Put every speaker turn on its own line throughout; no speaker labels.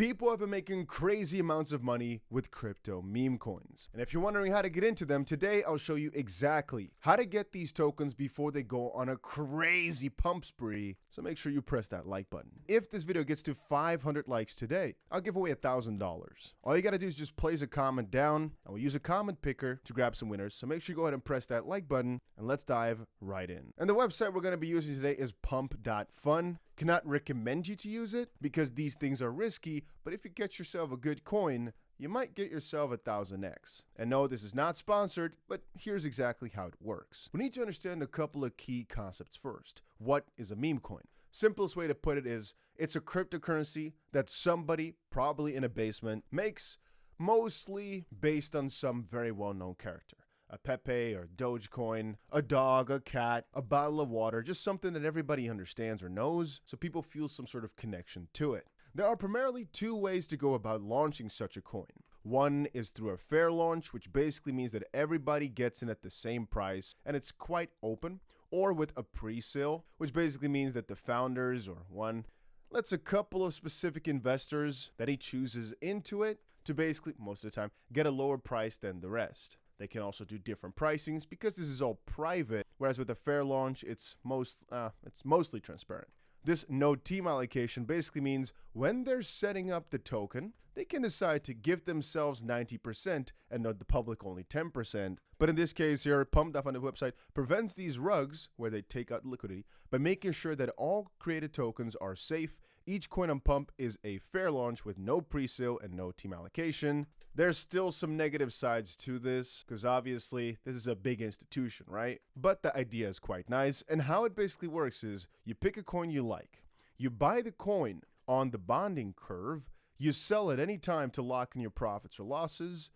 People have been making crazy amounts of money with crypto meme coins. And if you're wondering how to get into them, today I'll show you exactly how to get these tokens before they go on a crazy pump spree. So make sure you press that like button. If this video gets to 500 likes today, I'll give away $1,000. All you gotta do is just place a comment down, and we'll use a comment picker to grab some winners. So make sure you go ahead and press that like button, and let's dive right in. And the website we're gonna be using today is Pump.fun. Cannot recommend you to use it because these things are risky, but if you get yourself a good coin, you might get yourself 1000x. And no, this is not sponsored, but here's exactly how it works. We need to understand a couple of key concepts first. What is a meme coin? Simplest way to put it is, it's a cryptocurrency that somebody, probably in a basement, makes mostly based on some very well-known character. A Pepe or Dogecoin, a dog, a cat, a bottle of water, just something that everybody understands or knows, so people feel some sort of connection to it. There are primarily two ways to go about launching such a coin. One is through a fair launch, which basically means that everybody gets in at the same price and it's quite open, or with a pre-sale, which basically means that the founders or one lets a couple of specific investors that he chooses into it to basically, most of the time, get a lower price than the rest. They can also do different pricings because this is all private, whereas with a fair launch, it's mostly transparent. This no team allocation basically means when they're setting up the token, they can decide to give themselves 90% and not the public only 10%. But in this case here, Pump.fun website prevents these rugs where they take out liquidity by making sure that all created tokens are safe. Each coin on Pump is a fair launch with no pre-sale and no team allocation. There's still some negative sides to this because obviously this is a big institution, right? But the idea is quite nice, and how it basically works is you pick a coin you like, you buy the coin on the bonding curve, you sell at any time to lock in your profits or losses.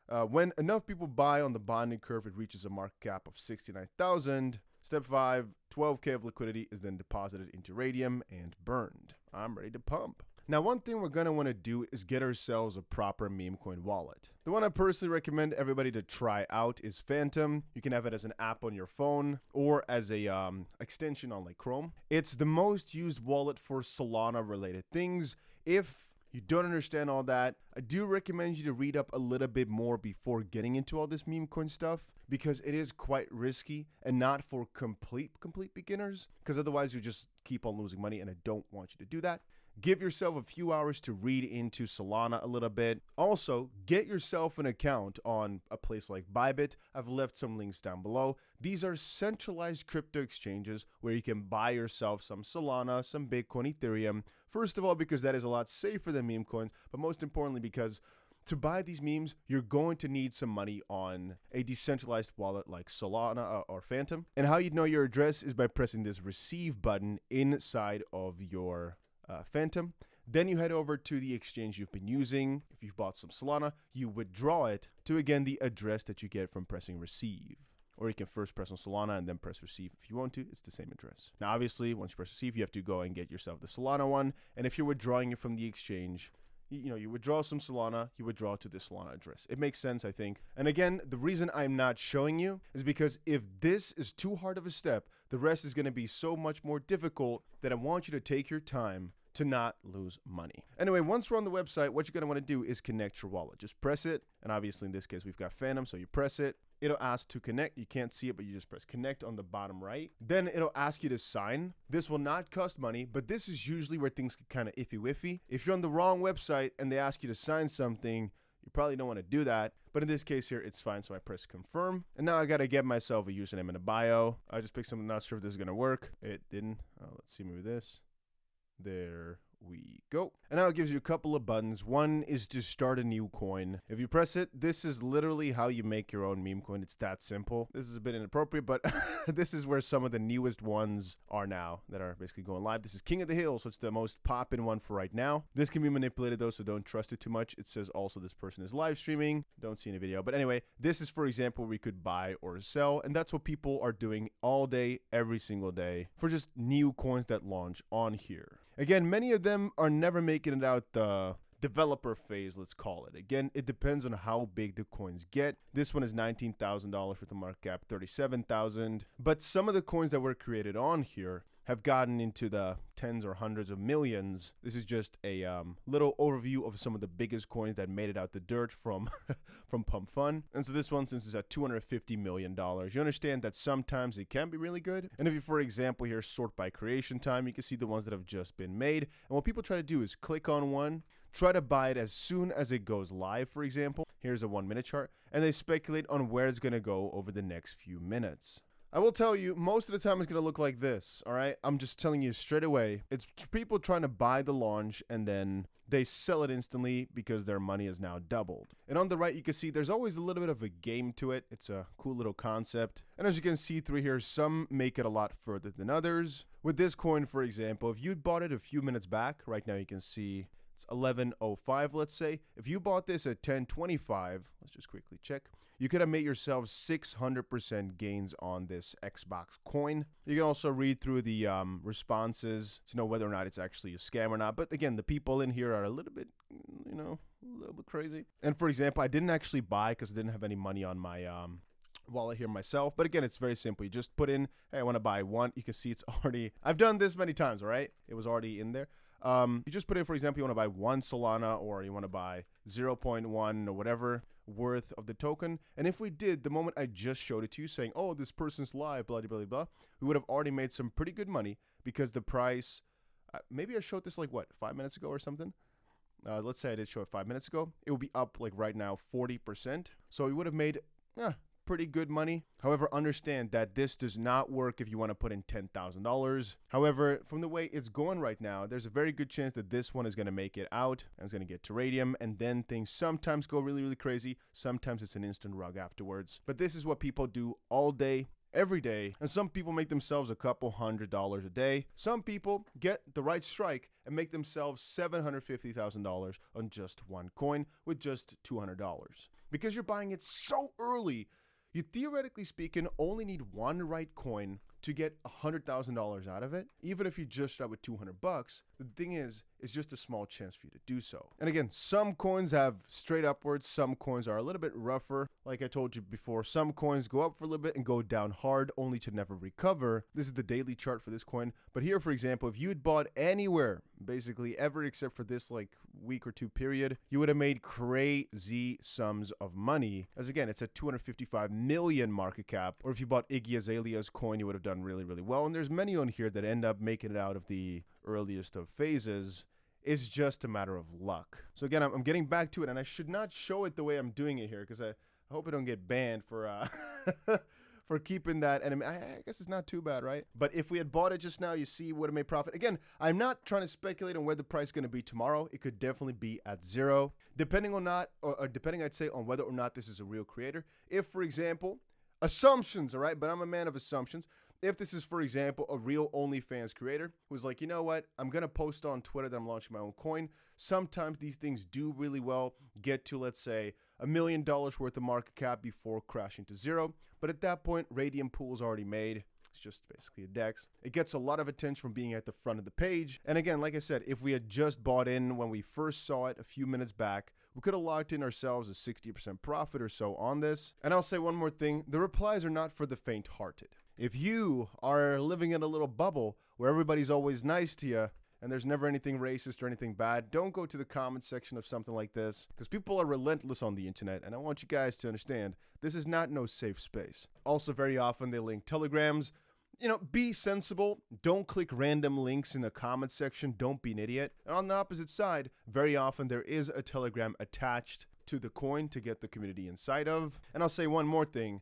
When enough people buy on the bonding curve, it reaches a market cap of 69,000. Step 5, 12K of liquidity is then deposited into Radium and burned. I'm ready to pump. Now, one thing we're going to want to do is get ourselves a proper meme coin wallet. The one I personally recommend everybody to try out is Phantom. You can have it as an app on your phone or as a extension on like Chrome. It's the most used wallet for Solana related things. If you don't understand all that, I do recommend you to read up a little bit more before getting into all this meme coin stuff because it is quite risky and not for complete beginners, because otherwise you just keep on losing money, and I don't want you to do that. Give yourself a few hours to read into Solana a little bit. Also, get yourself an account on a place like Bybit. I've left some links down below. These are centralized crypto exchanges where you can buy yourself some Solana, some Bitcoin, Ethereum. First of all, because that is a lot safer than meme coins, but most importantly because to buy these memes, you're going to need some money on a decentralized wallet like Solana or Phantom. And how you'd know your address is by pressing this receive button inside of your Phantom. Then you head over to the exchange you've been using. If you've bought some Solana, you withdraw it to, again, the address that you get from pressing receive. Or you can first press on Solana and then press receive if you want to. It's the same address. Now, obviously, once you press receive, you have to go and get yourself the Solana one. And if you're withdrawing it from the exchange, you withdraw some Solana, you withdraw to the Solana address. It makes sense, I think. And again, the reason I'm not showing you is because if this is too hard of a step, the rest is going to be so much more difficult that I want you to take your time to not lose money. Anyway, once we're on the website, what you're going to want to do is connect your wallet. Just press it. And obviously, in this case, we've got Phantom. So you press it. It'll ask to connect. You can't see it, but you just press connect on the bottom right. Then it'll ask you to sign. This will not cost money, but this is usually where things get kind of iffy-wiffy. If you're on the wrong website and they ask you to sign something, you probably don't want to do that. But in this case here, it's fine. So I press confirm. And now I got to get myself a username and a bio. I just picked something, not sure if this is going to work. It didn't. Let's see, maybe this. There we go. And now it gives you a couple of buttons. One is to start a new coin. If you press it, this is literally how you make your own meme coin. It's that simple. This is a bit inappropriate, but this is where some of the newest ones are now that are basically going live. This is King of the Hill, so it's the most poppin' one for right now. This can be manipulated though, so don't trust it too much. It says also this person is live streaming. Don't see any video. But anyway, this is, for example, where we could buy or sell, and that's what people are doing all day, every single day, for just new coins that launch on here. Again, many of them are never making it out the developer phase, let's call it. Again, it depends on how big the coins get. This one is $19,000 with a market cap 37,000. But some of the coins that were created on here have gotten into the tens or hundreds of millions. This is just a little overview of some of the biggest coins that made it out the dirt from from Pump.fun. And so this one, since it's at $250 million, you understand that sometimes it can be really good. And if you, for example, here sort by creation time, you can see the ones that have just been made. And what people try to do is click on one, try to buy it as soon as it goes live, for example. Here's a 1 minute chart, and they speculate on where it's going to go over the next few minutes. I will tell you, most of the time it's going to look like this, all right? I'm just telling you straight away. It's people trying to buy the launch, and then they sell it instantly because their money is now doubled. And on the right, you can see there's always a little bit of a game to it. It's a cool little concept. And as you can see through here, some make it a lot further than others. With this coin, for example, if you bought it a few minutes back, right now you can see it's 11.05, let's say. If you bought this at 10.25, let's just quickly check. You could have made yourself 600% gains on this Xbox coin. You can also read through the responses to know whether or not it's actually a scam or not. But again, the people in here are a little bit, you know, a little bit crazy. And for example, I didn't actually buy because I didn't have any money on my wallet here myself. But again, it's very simple. You just put in, hey, I want to buy one. You can see it's already, I've done this many times, all right? It was already in there. You just put in, for example, you want to buy 1 Solana, or you want to buy 0.1 or whatever worth of the token. And if we did, the moment I just showed it to you saying, oh, this person's live, blah, blah, blah, blah, we would have already made some pretty good money because the price, maybe I showed this like what, 5 minutes ago or something? Let's say I did show it 5 minutes ago. It will be up like right now 40%. So we would have made pretty good money. However, understand that this does not work if you want to put in $10,000. However, from the way it's going right now, there's a very good chance that this one is going to make it out and it's going to get to radium, and then things sometimes go really, really crazy. Sometimes it's an instant rug afterwards. But this is what people do all day, every day, and some people make themselves a couple $100s a day. Some people get the right strike and make themselves $750,000 on just one coin with just $200. Because you're buying it so early, you theoretically speaking only need one right coin to get $100,000 out of it. Even if you just start with $200, the thing is, it's just a small chance for you to do so. And again, some coins have straight upwards, some coins are a little bit rougher. Like I told you before, some coins go up for a little bit and go down hard only to never recover. This is the daily chart for this coin. But here, for example, if you had bought anywhere, basically ever except for this like week or two period, you would have made crazy sums of money. As again, it's a 255 million market cap. Or if you bought 𝗕𝗓𝗓𝗓𝗓𝗓𝗓𝗓𝗓𝗓𝗓𝗓𝗓 coin, you would have done really, really well. And there's many on here that end up making it out of the earliest of phases. It's just a matter of luck. So again, I'm getting back to it, and I should not show it the way I'm doing it here because I hope I don't get banned for for keeping that. And I guess it's not too bad, right? But if we had bought it just now, you see, would have made profit. Again, I'm not trying to speculate on where the price is going to be tomorrow. It could definitely be at zero, depending on not, or depending, I'd say, on whether or not this is a real creator. If, for example, assumptions, all right? But I'm a man of assumptions. If this is, for example, a real OnlyFans creator who's like, you know what, I'm going to post on Twitter that I'm launching my own coin. Sometimes these things do really well, get to, let's say, $1 million worth of market cap before crashing to zero. But at that point, Radium Pool is already made. It's just basically a DEX. It gets a lot of attention from being at the front of the page. And again, like I said, if we had just bought in when we first saw it a few minutes back, we could have locked in ourselves a 60% profit or so on this. And I'll say one more thing. The replies are not for the faint-hearted. If you are living in a little bubble where everybody's always nice to you and there's never anything racist or anything bad, don't go to the comment section of something like this, because people are relentless on the internet, and I want you guys to understand this is not no safe space. Also, very often they link telegrams. You know, be sensible. Don't click random links in the comment section. Don't be an idiot. And on the opposite side, very often there is a telegram attached to the coin to get the community inside of. And I'll say one more thing.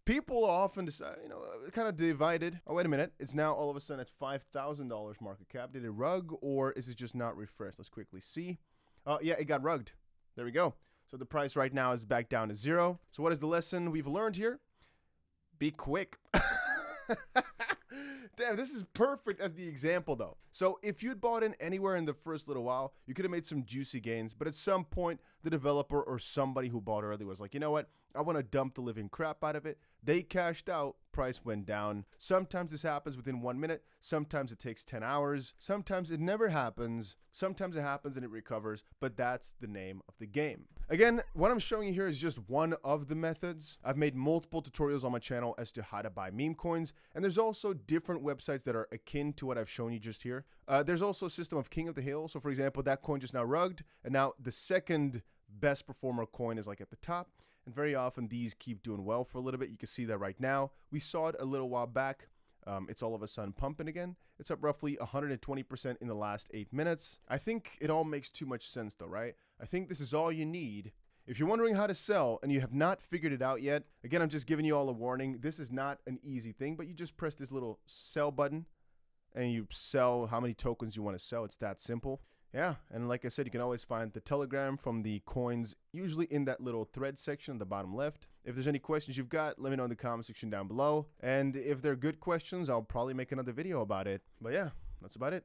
People often decide, you know, kind of divided. Oh, wait a minute. It's now all of a sudden at $5,000 market cap. Did it rug, or is it just not refreshed? Let's quickly see. Oh, yeah, it got rugged. There we go. So the price right now is back down to zero. So what is the lesson we've learned here? Be quick. Damn, this is perfect as the example, though. So if you'd bought in anywhere in the first little while, you could have made some juicy gains. But at some point, the developer or somebody who bought early was like, you know what? I want to dump the living crap out of it. They cashed out, price went down. Sometimes this happens within 1 minute. Sometimes it takes 10 hours. Sometimes it never happens. Sometimes it happens and it recovers, but that's the name of the game. Again, what I'm showing you here is just one of the methods. I've made multiple tutorials on my channel as to how to buy meme coins, and there's also different websites that are akin to what I've shown you just here. There's also a system of King of the Hill. So for example, that coin just now rugged, and now the second best performer coin is like at the top. And very often these keep doing well for a little bit. You can see that right now. We saw it a little while back. It's all of a sudden pumping again. It's up roughly 120% in the last 8 minutes. I think it all makes too much sense though, right? I think this is all you need. If you're wondering how to sell and you have not figured it out yet, again, I'm just giving you all a warning. This is not an easy thing, but you just press this little sell button and you sell how many tokens you want to sell. It's that simple. Yeah, and like I said, you can always find the Telegram from the coins, usually in that little thread section on the bottom left. If there's any questions you've got, let me know in the comment section down below. And if they're good questions, I'll probably make another video about it. But yeah, that's about it.